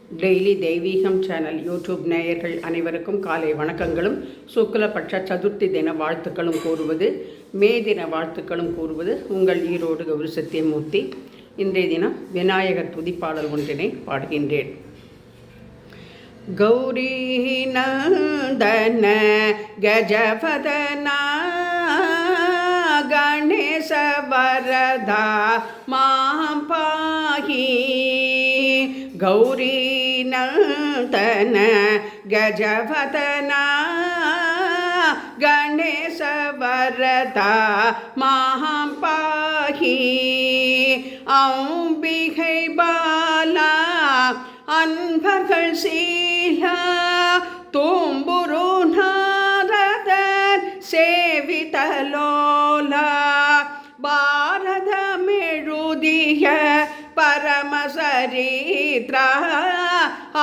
Daily தெய்வீகம் channel YouTube நேயர்கள் அனைவருக்கும் காலை வணக்கங்களும் சுக்லபட்ச சதுர்த்தி தின வாழ்த்துக்களும் கூறுவது, மே தின வாழ்த்துக்களும் கூறுவது உங்கள் ஈரோடு கௌரி சத்தியமூர்த்தி. இன்றைய தினம் விநாயகர் துதிப்பாடல் ஒன்றினை பாடுகின்றேன். கௌரி நந்தன கஜபதனா கணேச வரதா மாம் பாஹி. கௌரி நந்தன கஜபதனா கணேச வரதா மாம் பாஹி. அம்பிகை பாலா அன்பர்கள் சீலா தூம்புரு நாரதர் சேவிதலோலா. பாரதமெழுதிய பரமசரீத்ரா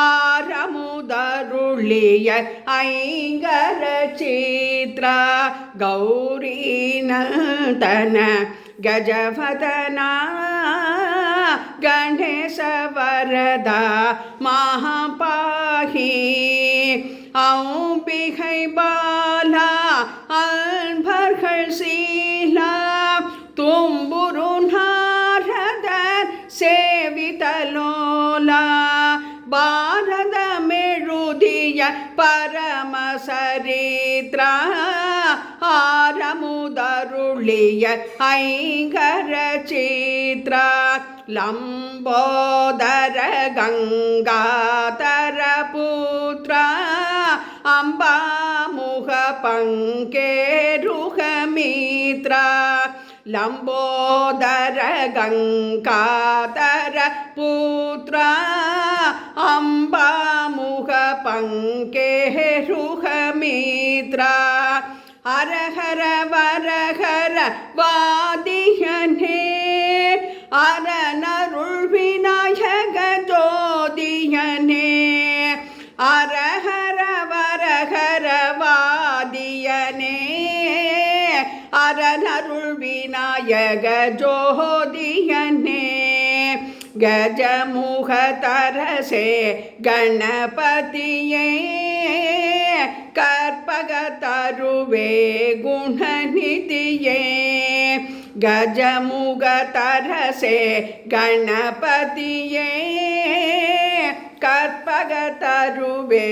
ஆரமுதருளிய ஐங்கர சித்ரா. கௌரி நந்தன கஜபதனா கணேச வரதா மகாபாஹி. அம்பிகை பாலா அன்பர்கள் சீலா தும்புரு நாரதர் சேவிதலோலா. பாரதமெழுதிய பரமசரீத்ரா ஆரமுதருளிய ஐங்கர சித்ரா. லம்போதர கங்காதர புத்ரா அம்பாமுக பங்கேருக மித்ரா. லம்போதர கங்காதர புத்ரா அம்பாமுக பங்கேருக மித்ரா. ஹரஹர வரஹர வாதியனே அரணருள் விநாயக ஜோதியனே. அரஹர வரஹர வாதியனே அரணருள் விநாயக ஜோதியனே. கஜமுக தரசே கணபதியே கற்பக தருவே குணநிதியே. கஜமுக தரசே கணபதியே கற்பக தருவே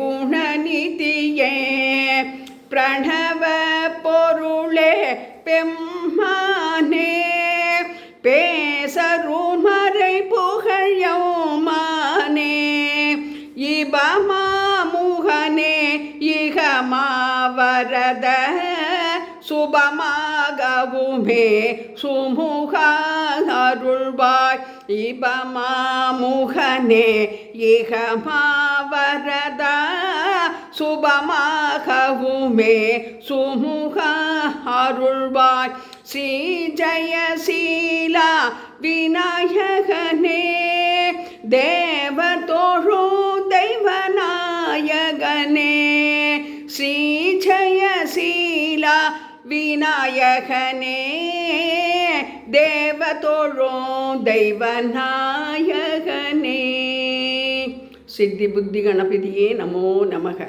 குணநிதியே. பிரணவ பொருளே பெம்மானே பேசருமறை புகழோமானே. இபமாமுகனே இகமாவரத சுபமாகவுமே சுமுக அருள்வாய். இபமாமுகனே இகமாவரதா சுபமாகவுமே சுமுக அருள்வாய். ஸ்ரீ ஜெயசீலா விநாயகனே தேவதோழு தெய்வநாயகனே. ஸ்ரீ ஜெயசீலா விநாயகனே தேவதோழு தெய்வநாயகனே. சித்தி புத்தி கணபதியே நமோ நமக.